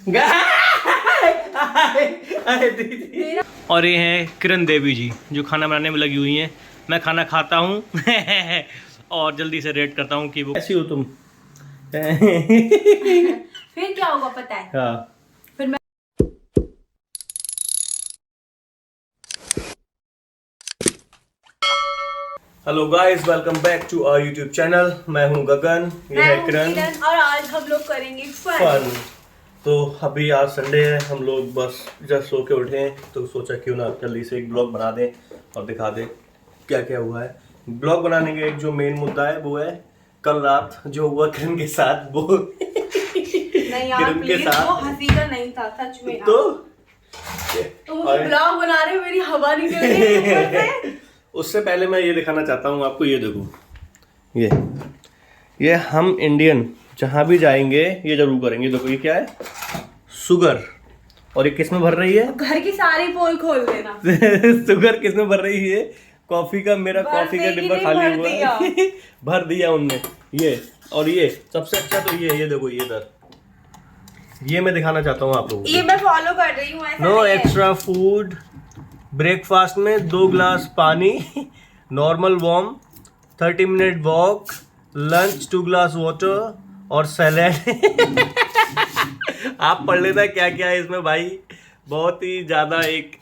दीदी। और ये हैं किरण देवी जी जो खाना बनाने में लगी हुई हैं। मैं खाना खाता हूँ और जल्दी से रेट करता हूँ कि वो कैसी हो तुम। फिर क्या होगा पता है? हाँ। फिर मैं hello guys, welcome back to our YouTube channel. मैं हूं गगन, ये है किरण और आज हम लोग करेंगे फन। तो अभी आज संडे है, हम लोग बस जस्ट सो के उठे हैं तो सोचा क्यों ना जल्दी से एक ब्लॉग बना दें और दिखा दें क्या क्या हुआ है। ब्लॉग बनाने का एक जो मेन मुद्दा है वो है कल रात जो हुआ किरण के साथ। वो नहीं यार किरण के साथ वो हंसी का नहीं था सच में यार। तो मुझे ब्लॉग बना रहे हो, मेरी हवा निकल रही है ऊपर से। उससे पहले मैं ये दिखाना चाहता हूँ आपको, ये देखो, ये हम इंडियन जहाँ भी जाएंगे ये जरूर करेंगे। देखो ये क्या है, शुगर। और ये किस में भर रही है? घर की सारी पोल खोल देना। शुगर किस में भर रही है? कॉफी का, मेरा कॉफी का डिब्बा खाली हुआ है। भर दिया उनने ये। और ये सबसे अच्छा तो ये देखो, ये इधर ये मैं दिखाना चाहता हूँ आप लोगों को। ये मैं फॉलो कर रही हूँ। No extra food. ब्रेकफास्ट में 2 ग्लास पानी, normal warm, 30 minute walk, lunch 2 glass water और सैलेड। आप पढ़ लेना क्या क्या है इसमें भाई, बहुत ही ज्यादा एक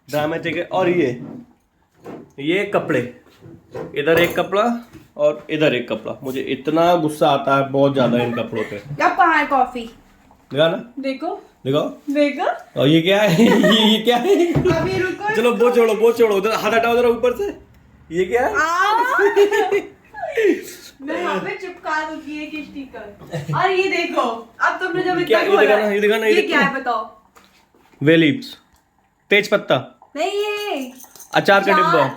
ड्रामेटिक है। और ये कपड़े, इधर एक कपड़ा और इधर एक कपड़ा। मुझे इतना गुस्सा आता है बहुत ज्यादा इन कपड़ों पे। कब कहाँ है कॉफी? दिखा ना, देखो देखो देखो। और ये क्या है? ये क्या है? अभी रुको। चलो वो छोड़ो, उधर हाथ हटाओ उधर ऊपर से। ये क्या है? मैं यहाँ पे चिपका दूंगी एक स्टिकर। और ये देखो, अब तुमने जब क्या, इतना बोला ये दिखाना, ये क्या है बताओ? वे लीव्स, तेज पत्ता, नहीं ये अचार का डिब्बा।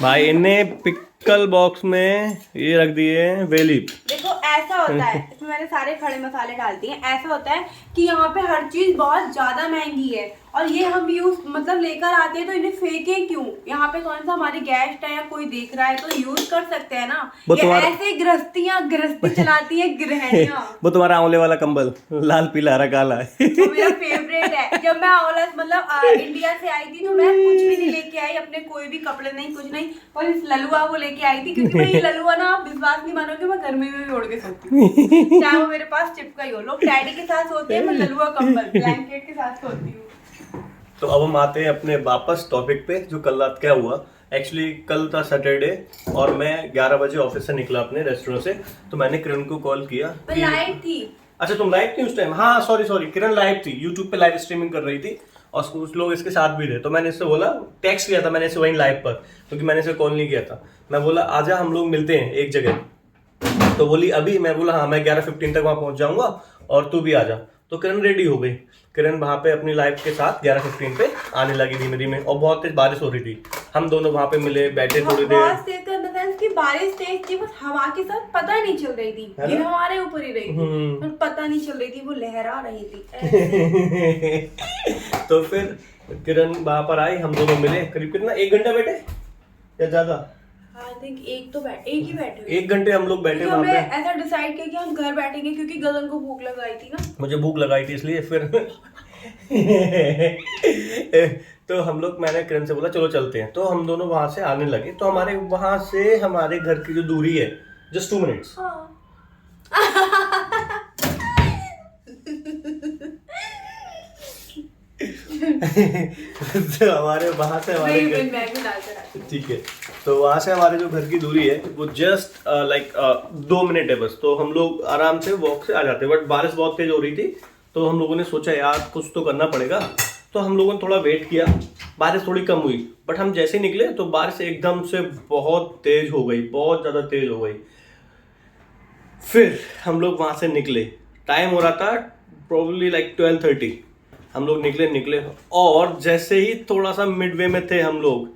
भाई इनने पिकल बॉक्स में ये रख दिए वे लीव्स। देखो ऐसा होता है, इसमें मैंने सारे खड़े मसाले डाल दिए। ऐसा होता है कि यहाँ पे हर चीज बहुत ज्यादा महंगी है और ये हम यूज मतलब लेकर आते हैं तो इन्हें फेंके क्यों? यहाँ पे कौन सा हमारे गेस्ट है या कोई देख रहा है तो यूज कर सकते हैं ना। ये ऐसे गृहस्थी चलाती है गृहणियां। वो तुम्हारा आंवले वाला कंबल, लाल पीला हरा काला है। वो मेरा फेवरेट है। जब मैं आंवला मतलब इंडिया से आई थी तो मैं कुछ भी नहीं लेके आई अपने, कोई भी कपड़े नहीं, कुछ नहीं, और इस ललुआ वो लेके आई थी क्योंकि मैं ये ललुआ ना, आप विश्वास नहीं मानोगे, मैं गर्मी में भी ओढ़ के सोती हूँ चाहे वो मेरे पास चिपका ही हो। लोग डैडी के साथ सोते हैं, मैं ललुआ कंबल ब्लैंकेट के साथ सोती हूँ। तो अब हम आते हैं अपने वापस टॉपिक पे, जो कल रात क्या हुआ। एक्चुअली कल था सैटरडे और मैं 11 बजे ऑफिस से निकला अपने रेस्टोरेंट से। तो मैंने किरण को कॉल किया। लाइव थी। अच्छा तुम लाइव थी उस टाइम? हाँ सॉरी, किरण लाइव थी, यूट्यूब पे लाइव स्ट्रीमिंग कर रही थी और कुछ लोग इसके साथ भी थे। तो मैंने इससे बोला, टेक्स्ट किया था मैंने इसे वहीं लाइव पर, क्योंकि मैंने इसे कॉल नहीं किया था। मैं बोला आजा हम लोग मिलते हैं एक जगह। तो बोली अभी? मैं बोला हाँ, मैं 11:15 तक वहां पहुंच जाऊंगा और तू भी आजा। तो किरण रेडी हो गई। किरण वहां पे अपनी लाइफ के साथ 11:15 पे आने लगी धीमे धीमे, और बहुत तेज बारिश हो रही थी। हम दोनों वहां पे मिले, बैठे थोड़ी देर। बहुत तेज का मतलब कि बारिश तेज थी, बस हवा के साथ पता नहीं चल रही थी, गिर हमारे ऊपर ही रही थी, पर पता नहीं चल रही थी, वो लहरा रही थी। तो फिर किरण वहां पर आई, हम दोनों मिले, करीब कितना 1 घंटा बैठे या ज्यादा? एक ही बैठे हुए। 1 घंटे हम लोग बैठे वहां पे। ऐसा डिसाइड किया कि हम घर बैठेंगे क्योंकि गगन को भूख लगाई थी ना। मुझे भूख लगाई थी इसलिए फिर तो हम लोग, मैंने किरण से बोला चलो चलते हैं। तो हम दोनों वहां से आने लगे। तो हमारे वहां से हमारे घर की जो दूरी है जस्ट 2 मिनट्स। तो हमारे वहां से हमारे ठीक है, तो वहां से हमारे जो घर की दूरी है वो जस्ट लाइक 2 मिनट है बस। तो हम लोग आराम से वॉक से आ जाते हैं। बट बारिश बहुत तेज हो रही थी तो हम लोगों ने सोचा यार कुछ तो करना पड़ेगा। तो हम लोगों ने थोड़ा वेट किया, बारिश थोड़ी कम हुई। बट हम जैसे निकले तो बारिश एकदम से बहुत तेज हो गई, बहुत ज्यादा तेज हो गई। फिर हम लोग वहां से निकले, टाइम हो रहा था प्रोबेबली लाइक 12:30। हम लोग निकले और जैसे ही थोड़ा सा मिडवे में थे हम लोग,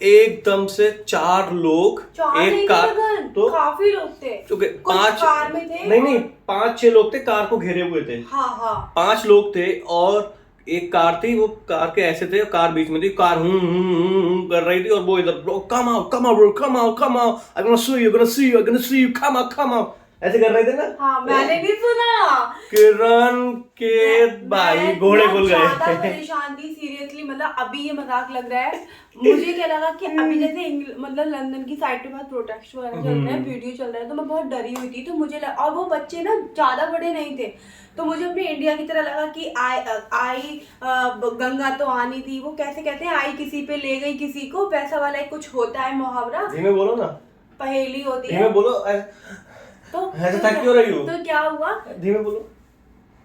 एकदम से 4 लोग एक कार, तो काफी लोग थे क्योंकि 5 कार में थे। नहीं 5-6 लोग थे, कार को घेरे हुए थे। हाँ 5 लोग थे और एक कार थी, वो कार के ऐसे थे, कार बीच में थी, कार कर रही थी और वो इधर come out, I gonna see you, come out. ऐसे कर रहे थे ना। हाँ मैंने नहीं सुना। किरण के भाई घोड़े खुल ज्यादा गए। परेशान थी सीरियसली, मतलब अभी ये मजाक लग रहा है, मुझे क्या लगा कि अभी जैसे मतलब लंदन की साइड पे बहुत प्रोटेस्ट वगैरह चल रहे हैं, वीडियो चल रहा है, तो मैं बहुत डरी हुई थी। तो मुझे और वो बच्चे ना ज्यादा बड़े नहीं थे, तो मुझे अपने इंडिया की तरह लगा कि आई गंगा तो आनी थी, वो कैसे कहते हैं, आई किसी पे ले गई किसी को, वैसा वाला एक कुछ होता है मुहावरा, धीमे बोलो ना, पहेली होती धीमे है। बोलो। तो ऐसे थक क्यों रही हो? तो क्या हुआ, धीमे बोलो।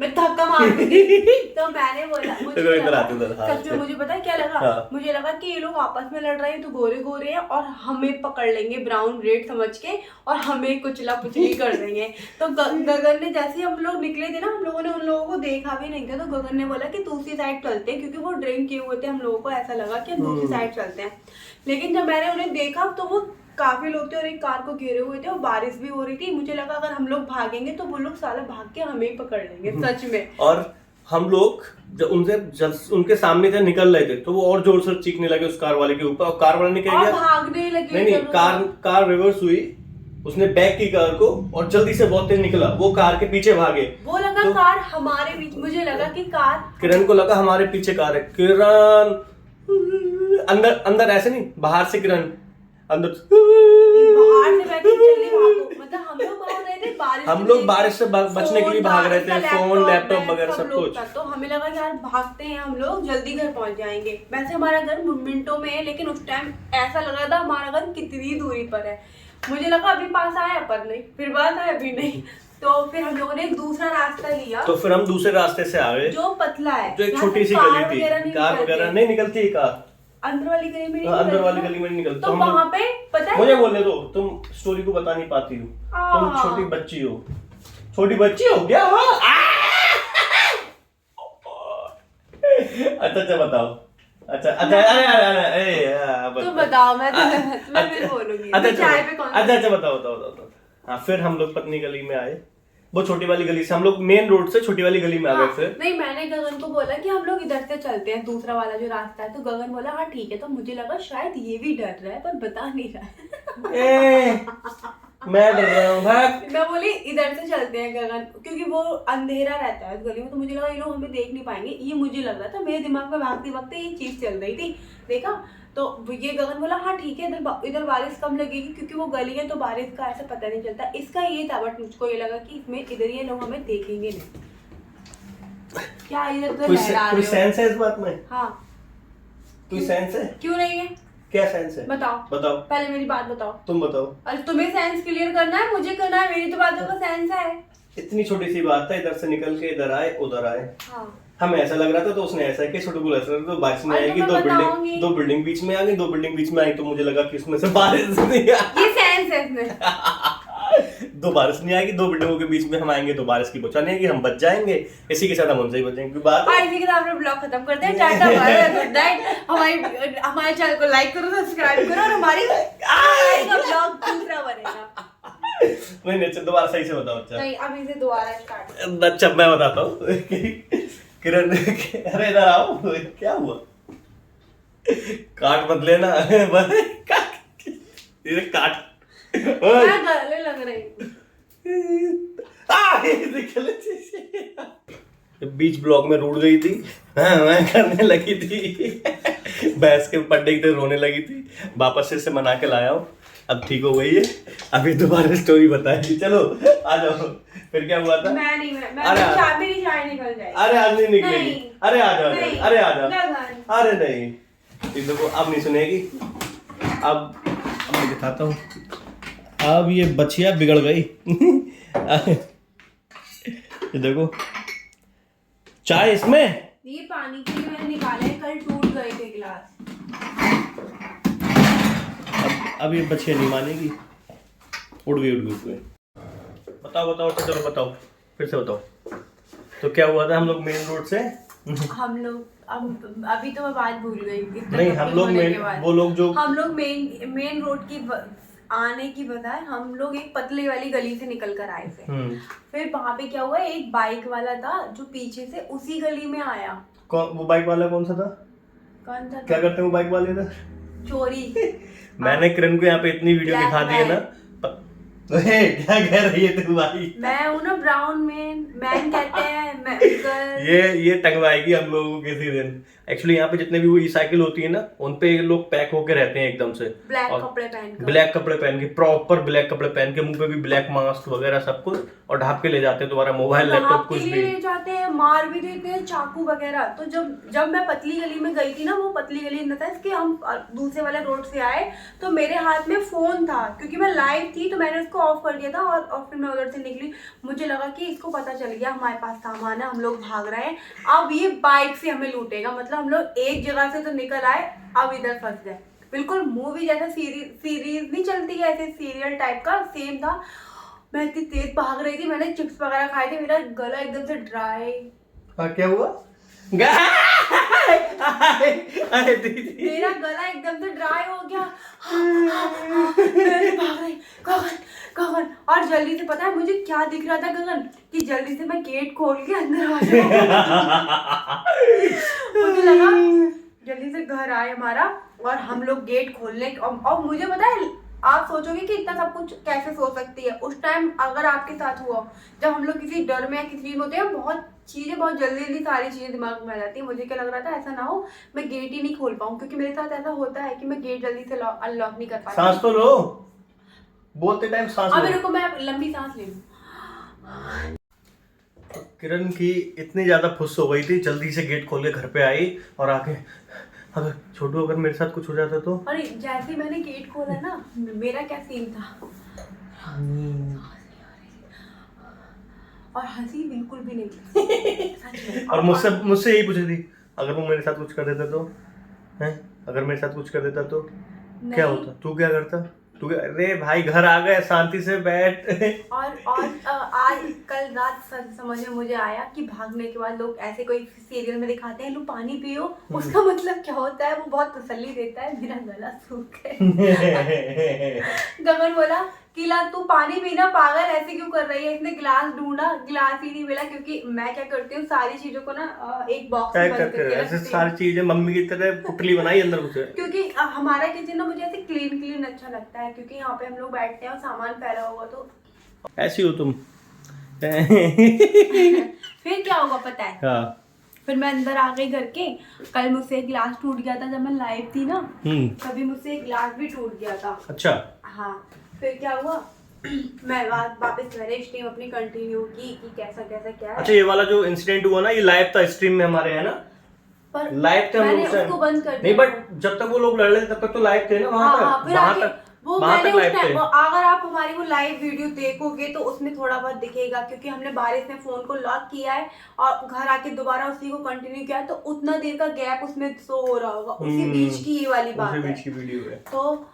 मैं धक्का मार दी तो मैंने बोला, मुझे इधर लगा, आते इधर, हाँ, सच में मुझे पता है क्या लगा, हाँ। मुझे लगा कि ये लोग आपस में लड़ रहे हैं, तो गोरे गोरे हैं और हमें पकड़ लेंगे ब्राउन रेड समझ के और हमें कुचला पुचली कर देंगे। तो गगन ने, जैसे हम लोग निकले थे ना, हम लोगों ने उन लोगों को देखा भी नहीं था, तो गगन ने बोला कि दूसरी साइड चलते हैं, क्योंकि वो ड्रिंक किए हुए थे, हम लोगों को ऐसा लगा कि हम दूसरी साइड चलते हैं। लेकिन जब मैंने उन्हें देखा तो वो काफी लोग थे और एक कार को घेरे हुए थे और बारिश भी हो रही थी। मुझे लगा अगर हम लोग भागेंगे तो वो लोग साला भाग के हमें ही पकड़ लेंगे सच में। और हम लोग जब उनके सामने से निकल रहे थे तो वो और जोर से चीखने लगे उस कार वाले के ऊपर, और कार वाले ने क्या और किया, भागने लगे। नहीं कार रिवर्स हुई, उसने बैक की कार को और जल्दी से बहुत तेज निकला, वो कार के पीछे भागे। वो लगा तो कार हमारे बीच, मुझे लगा कि कार, किरण को लगा हमारे पीछे कार है। किरण अंदर अंदर, ऐसे नहीं बाहर से, किरण अंदर बाहर से बैठे चलने भागो, मतलब हम लोग भाग रहे थे बारिश, हम लोग बारिश से बचने के लिए भाग रहे थे, फोन लैपटॉप वगैरह सब कुछ। तो हमें लगा यार भागते हैं हम लोग, जल्दी घर पहुंच जाएंगे। वैसे हमारा घर मिनटों में है, लेकिन उस टाइम ऐसा लग रहा था हमारा घर कितनी दूरी पर है। मुझे लगा अभी पास आया पर नहीं, फिर बात है अभी नहीं। तो फिर हम लोगों ने एक दूसरा रास्ता लिया, तो फिर हम दूसरे रास्ते से आ गए, जो पतला है, जो एक छोटी सी गली थी, कार वगैरह नहीं निकलती, कार अंदर वाली गली में नहीं, अंदर वाली गली में नहीं निकलती। तो वहां पे पता है, मुझे बोलने दो, तुम स्टोरी को बता नहीं पाती हो, तुम छोटी बच्ची हो, छोटी बच्ची हो क्या? अच्छा बताओ, अच्छा अरे तुम बताओ, मैं फिर बोलूंगी। चाय पे कौन, अच्छा बताओ। हाँ, फिर हम लोग पत्नी गली में आए, वो छोटी वाली गली से, हम लोग मेन रोड से छोटी वाली गली में आ गए। फिर नहीं, मैंने गगन को बोला कि हम लोग इधर से चलते हैं, दूसरा वाला जो रास्ता है, तो गगन बोला हाँ ठीक है। तो मुझे लगा शायद ये भी डर रहा है पर बता नहीं रहा है। मैं डर रहा हूँ, भाग। मैं बोली इधर से चलते हैं गगन, क्योंकि वो अंधेरा रहता है उस गली में, तो मुझे लगा ये लोग हमें देख नहीं पाएंगे, ये मुझे लग रहा था, मेरे दिमाग में भागते वक्त ये चीज चल रही थी। देखा तो ये गगन बोला हाँ ठीक है, इधर बारिश कम लगेगी क्योंकि वो गली है, तो बारिश का ऐसा पता नहीं चलता। इसका ये था, बट मुझको ये लगा कि इसमें इधर ये लोग हमें देखेंगे नहीं। क्या इधर तो लहरा रहे हो? कोई सेंस है इस बात में? हाँ, कोई सेंस है? क्यों नहीं है? क्या सेंस है? बताओ पहले मेरी बात बताओ। तुम बताओ। अरे तुम्हें सेंस क्लियर करना है, मुझे करना है, मेरी तो बातों का सेंस है। इतनी छोटी सी बात है, इधर से निकल के इधर आए उधर आए। हाँ, हमें ऐसा लग रहा था, तो उसने ऐसा किया, छोटू को ऐसा लग रहा था, बारिश नहीं आएगी, दो बिल्डिंग बीच में आ गई, दो बिल्डिंग बीच में आई, तो मुझे लगा कि उसमें से बारिश नहीं आएगी। ये सेंस है इसमें। दो बारिश नहीं आएगी, दो बिल्डिंगों के बीच में हम आएंगे, तो बारिश की बचा नहीं आएगी, हम बच जाएंगे। इसी के साथ हम उनसे ही बचेंगे। बात और इसी के साथ हम ब्लॉग खत्म करते हैं। Tata bye bye, good night. हमारे चैनल को लाइक करो, सब्सक्राइब करो, और हमारी ब्लॉग दूसरा बनेगा। नहीं, दोबारा सही से बताओ। अच्छा नहीं, अभी से दोबारा स्टार्ट। अच्छा मैं बताता हूँ। किरण, अरे इधर आओ, क्या हुआ? काट मत लेना। काट गले लग रही। बीच ब्लॉक में रूठ गई थी, मैं करने लगी थी, भैंस के पड्डे की तरह रोने लगी थी, वापस से मना के लाया हूँ, अब ठीक हो गई है। अभी दोबारा स्टोरी बताएगी, चलो आ जाओ। फिर क्या हुआ था? मैं नहीं, मेरी चाय निकल जाएगी। अरे आज नहीं निकलेगी। अरे आ जाओ, अरे आ जाओ, अरे नहीं, इन लोगों अब नहीं सुनेगी। अब मैं दिखाता हूँ, अब ये बछिया बिगड़ गई। ये देखो चाय इसमें, ये पानी के लिए मैंने निकाले, कल टूट गए थे गिलास। अब ये बछिया नहीं मानेगी, उड़ गई। बताओ चलो बताओ, फिर से बताओ। तो क्या हुआ था? हम लोग मेन रोड से, हम लोग अभी तो मैं बात भूल गई। नहीं, हम लोग वो लोग जो हम लोग मेन रोड की आने की बजाय हम लोग एक पतली वाली गली से निकल कर आए थे। फिर वहां पे क्या हुआ, एक बाइक वाला था जो पीछे से उसी गली में आया। वो बाइक वाला कौन सा था? कौन था? क्या करते हैं वो बाइक वाले था? चोरी। मैंने किरण को यहाँ पे इतनी वीडियो दिखा दी है ना, क्या कह रही है तू भाई? मैं हूँ ना ब्राउन मैन कहते हैं मैं ये टंगवाएगी हम लोगों को किसी दिन। एक्चुअली यहाँ पे जितने भी वो साइकिल होती है ना, उन पे ये लोग पैक होके रहते हैं एकदम से, ब्लैक और कपड़े पहन कर। ब्लैक कपड़े पहन के, प्रॉपर ब्लैक कपड़े पहन के, मुंह पे भी ब्लैक मास्क वगैरह सब कुछ, और ढाप के ले जाते हैं तुम्हारा मोबाइल लैपटॉप कुछ भी। ले जाते हैं, मार भी देते हैं, चाकू वगैरह। तो जब मैं पतली गली में गई थी ना, वो पतली गली न था इसके, हम दूसरे वाले रोड से आए तो मेरे हाथ में फोन था, क्योंकि मैं लाइव थी तो मैंने उसको ऑफ कर दिया था, और फिर मैं उधर से निकली। मुझे लगा कि इसको पता चल गया हमारे पास सामान है, हम लोग भाग रहे हैं, अब ये बाइक से हमें लूटेगा। मतलब हम लोग एक जगह से तो निकल आए, अब इधर फंस गए। बिल्कुल मूवी जैसा सीरीज नहीं चलती है, ऐसे सीरियल टाइप का सेम था। मैं इतनी तेज भाग रही थी, मैंने चिप्स वगैरह खाए थे, मेरा गला एकदम से ड्राई। क्या हुआ? दीदी मेरा गला एकदम से ड्राई हो गया। मैं भाग रही, गगन गगन, और जल्दी से पता है मुझे क्या दिख रहा था गगन, कि जल्दी से मैं गेट खोल के अंदर आ जाऊं। मुझे लगा जल्दी से घर आए हमारा, और हम लोग गेट खोलने, और मुझे पता है आप सोचोगे कि इतना सब कुछ कैसे सोच सकती है। उस टाइम अगर आपके साथ हुआ, जब हम लोग किसी डर में या किसी चीज होते हैं, बहुत जल्दी सारी चीजें दिमाग में आ जाती है। मुझे क्या लग रहा था, ऐसा ना हो मैं गेट ही नहीं खोल पाऊँ, क्योंकि मेरे साथ ऐसा होता है कि मैं गेट जल्दी से अनलॉक नहीं कर पाती। सांस तो लो, बोलते टाइम सांस लो। अब मेरे को, मैं लंबी सांस ले लूं। किरण की इतनी ज्यादा फुस हो गई थी, जल्दी से गेट खोल के घर पे आई, और आके, अगर छोटू अगर मेरे साथ कुछ हो जाता तो। अरे जैसे ही मैंने गेट खोला ना, मेरा क्या सीन था, और हंसी बिल्कुल भी नहीं। और मुझसे यही पूछ रही थी, अगर वो मेरे साथ कुछ कर देता तो, हैं? अगर मेरे साथ कुछ कर देता तो क्या होता? तू क्या करता? अरे भाई घर आ गए, शांति से बैठ। और आज कल रात समझ में मुझे आया कि भागने के बाद लोग ऐसे कोई सीरियल में दिखाते हैं, लो पानी पियो, उसका मतलब क्या होता है, वो बहुत तसल्ली देता है, मेरा गला सूख गया। गगन बोला कि ला तू पानी पीना, पागल ऐसे क्यों कर रही है। इसने गिलास ढूंढा, गिलास ही नहीं मिला, क्योंकि मैं क्या करती हूँ, सारी चीजों को ना एक बॉक्स में बंद करके ऐसे सारी चीजें मम्मी की तरह पुटली बनाई अंदर कुछ। क्योंकि हमारा किचन ना मुझे ऐसे क्लीन अच्छा लगता है, क्योंकि यहाँ पे हम लोग बैठते हैं और सामान फैला हुआ, तो ऐसी हो तुम। फिर क्या होगा पता है? हाँ। फिर मैं अंदर आ गई घर के। कल मुझसे एक गिलास टूट गया था, जब मैं लाइव थी ना, तभी मुझसे एक गिलास भी टूट गया था। अच्छा। हाँ, फिर क्या हुआ, मैं वापस मैंने स्ट्रीम अपनी कंटिन्यू की कि कैसा क्या है। अच्छा, ये वाला जो इंसिडेंट हुआ ना, ये लाइव था, स्ट्रीम में हमारे, है ना? पर लाइव थे हम लोग, उसको बंद कर नहीं, बट जब तक वो लोग लड़ रहे थे तब तक तो लाइव थे ना, वहां तक वो वहां मैंने तक लाइव थे। अगर आप हमारी वो लाइव वीडियो देखोगे तो उसमें थोड़ा बहुत दिखेगा, क्योंकि हमने बारिश में फोन को लॉक किया है और घर आके दोबारा उसी को कंटिन्यू किया है, तो उतना देर का गैप उसमें शो हो रहा होगा। उसी बीच की ये वाली बात है, बीच की वीडियो है। तो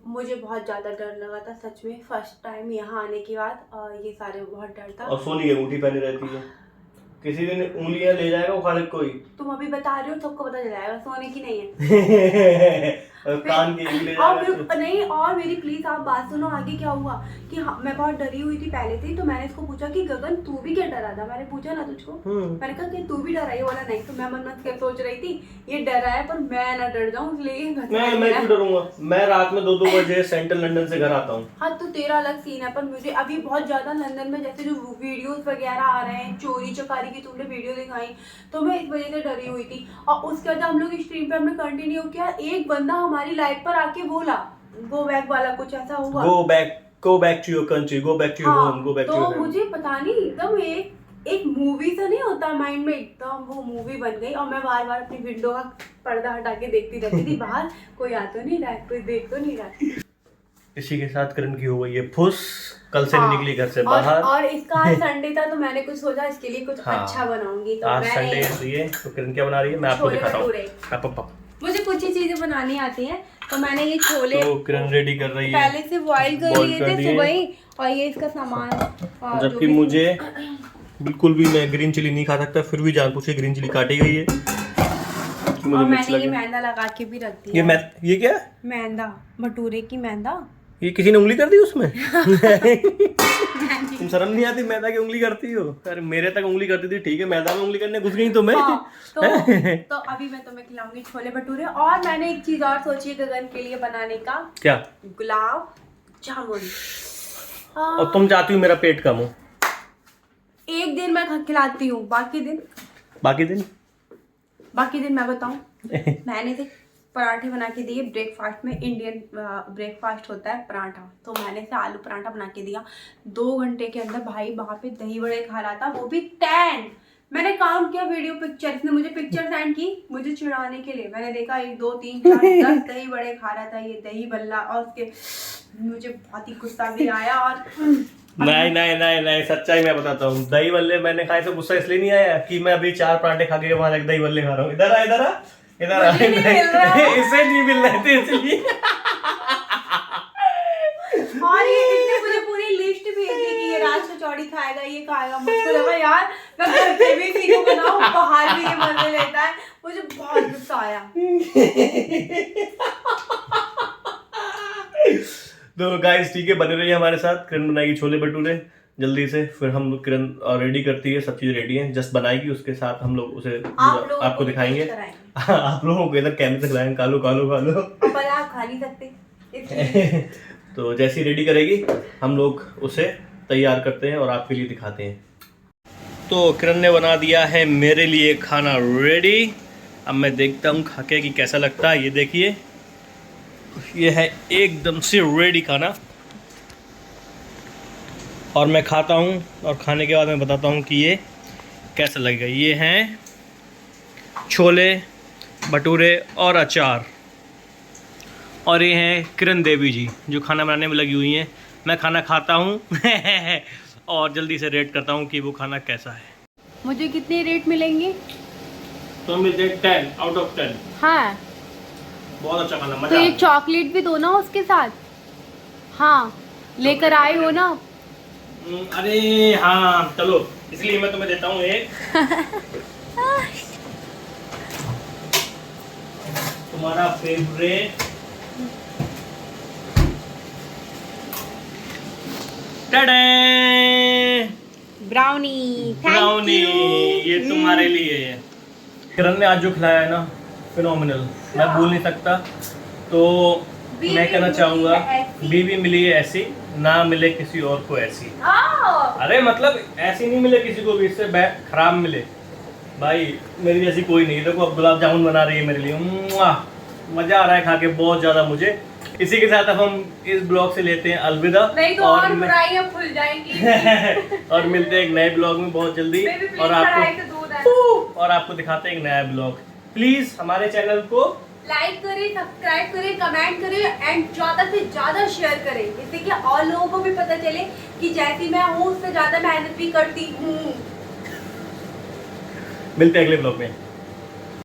मुझे बहुत ज्यादा डर लगा था सच में, फर्स्ट टाइम यहाँ आने के बाद ये सारे बहुत डर था। और सोनी की अंगूठी पहनी रहती है, किसी दिन उंगलियां ले जाएगा उखाड़ के कोई। तुम अभी बता रहे हो, सबको पता चल जाएगा सोने की नहीं है। कान की ले और नहीं, और मेरी प्लीज आप बात सुनो, आगे क्या हुआ कि मैं बहुत डरी हुई थी पहले से ही। तो मैंने इसको पूछा कि गगन तू भी क्या डरा था, मैंने पूछा ना तुझको, मैंने कहा कि तू भी डरा है, बोला नहीं। तो मैं मन में क्या सोच रही थी, ये डरा है पर मैं ना डर जाऊं, इसलिए मैं क्यों डरूंगा, मैं रात में 2-2 बजे सेंट्रल लंदन से घर आता हूँ। हाँ, तो तेरा अलग सीन है, पर मुझे अभी बहुत ज्यादा लंदन में जैसे जो वीडियोस वगैरह आ रहे हैं, चोरी चकारी की तुमने वीडियो दिखाई, तो मैं इस वजह से डरी हुई थी। और उसके बाद हम लोग स्ट्रीम पे हमने कंटिन्यू किया, एक बंदा हमारी लाइव पर आके बोला गो बैक वाला, कुछ ऐसा हुआ, go back to your country, go back to your home, go back to your. तो मुझे पता नहीं, एकदम एक मूवी सा नहीं होता माइंड में, एकदम वो मूवी बन गई। और मैं बार बार अपनी विंडो का पर्दा हटा के देखती रहती थी, बाहर कोई आ तो नहीं रहा है, कोई देख तो नहीं रहा है। इसी के साथ करण की हो गई है फुस, कल से निकली घर से बाहर। और इसका आज संडे था, तो मैंने कुछ सोचा इसके लिए कुछ अच्छा बनाऊंगी। तो आज संडे इसलिए तो किरण क्या बना रही है मैं आपको दिखाता हूँ। मुझे कुछ ही चीजें बनानी आती हैं, तो मैंने ये छोले तो किरण रेडी कर रही है, पहले से बॉईल कर लिए थे सुबह ही, और ये इसका सामान। जबकि मुझे बिल्कुल भी, मैं ग्रीन चिली नहीं खा सकता, फिर भी जान पूछे ग्रीन चिली काटी गई है। और मैंने ये मैदा लगा के भी रख दिया। ये क्या मैदा, भटूरे की मैदा। ये किसी ने उंगली कर दी उसमें? तुम शर्म नहीं आती, मैदा की उंगली करती हो? अरे मेरे तक उंगली करती थी, ठीक है, मैदा में उंगली करने घुस गई तो मैं। तो अभी मैं तुम्हें खिलाऊंगी छोले भटूरे। और मैंने एक चीज और सोची है गगन के लिए बनाने का। क्या? गुलाब जामुन। और तुम चाहती हो मेरा पेट कम हो। एक दिन मैं खिलाती हूँ, बाकी दिन मैं बताऊँ मैंने से पराठे बना के दिए ब्रेकफास्ट में। इंडियन ब्रेकफास्ट होता है पराठा, तो मैंने से आलू पराठा बना के दिया। 2 घंटे के अंदर भाई वहाँ पे दही बड़े खा रहा था, वो भी 10। मैंने काउंट किया वीडियो पिक्चर, इसने मुझे पिक्चर सेंड की मुझे चिढ़ाने के लिए। मैंने देखा 1 2 3 4 10 दही बड़े खा रहा था ये दही बल्ला, और उसके मुझे बहुत ही गुस्सा भी आया। और नहीं, सच्चाई मैं बताता हूँ। दही बल्ले मैंने खाए तो गुस्सा इसलिए नहीं आया कि मैं अभी 4 पराठे खा के वहां जाके दही बल्ले खा रहा हूँ। इधर आ मुझे नहीं मिल रहा। इसे नहीं मिल रहे थे इसलिए। और ये इसने मुझे पूरी लिस्ट भेज दी कि ये राज कचौड़ी खाएगा, ये खाएगा। मुझको लगा यार मैं घर पे भी चीजों बनाऊं, बाहर भी ये मजे लेता है। मुझे बहुत गुस्सा आया। तो गाइस ठीक है, बने रहिए हमारे साथ। किरण बनाएगी छोले भटूरे जल्दी से, फिर हम लोग किरण रेडी करती है, सब चीज रेडी है, जस्ट बनाएगी, उसके साथ हम लोग उसे आपको दिखाएंगे। आप लोगों को इधर कैमरे से खिलाएंगे, कालो पर आप खा नहीं सकते। तो जैसी रेडी करेगी हम लोग उसे तैयार करते हैं और आपके लिए दिखाते हैं। तो किरण ने बना दिया है मेरे लिए खाना रेडी। अब मैं देखता हूँ खा के कि कैसा लगता है। ये देखिए, ये है एकदम से रेडी खाना, और मैं खाता हूँ और खाने के बाद मैं बताता हूँ कि ये कैसा लगेगा। ये हैं छोले भटूरे और अचार, और ये हैं किरण देवी जी जो खाना बनाने में लगी हुई हैं। मैं खाना खाता हूँ और जल्दी से रेट करता हूँ कि वो खाना कैसा है। मुझे कितने रेट मिलेंगे? तो मिलते 10 आउट ऑफ 10। हाँ, बहुत अच्छा खाना, मजा। तो ये चॉकलेट भी दो ना उसके साथ। हाँ, लेकर आए हो ना? अरे हाँ चलो, इसलिए मैं तुम्हें देता हूँ एक। तुम्हारा फेवरेट ब्राउनी, ये तुम्हारे लिए है। किरण ने आज जो खिलाया है ना, फिनोमिनल, मैं भूल नहीं सकता। तो मैं कहना चाहूँगा बीवी मिली है ऐसी, ना मिले किसी और को ऐसी। अरे मतलब ऐसी नहीं मिले किसी को भी, इससे खराब मिले। भाई मेरी जैसी कोई नहीं। देखो अब गुलाब जामुन बना रही है मेरे लिए, मज़ा आ रहा है खा के बहुत ज़्यादा मुझे। इसी के साथ अब हम इस ब्लॉग से लेते हैं अलविदा, नहीं तो और बुराइयां खुल जाएंगी। और मिलते हैं एक नए ब्लॉग में बहुत जल्दी, और आपको दिखाते हैं एक नया ब्लॉग। प्लीज हमारे चैनल को लाइक करें, सब्सक्राइब करें, कमेंट करें एंड ज्यादा से ज्यादा शेयर करें, जिससे कि और लोगों को भी पता चले कि जैसी मैं हूँ उससे ज्यादा मेहनत भी करती हूँ। मिलते हैं अगले ब्लॉग में।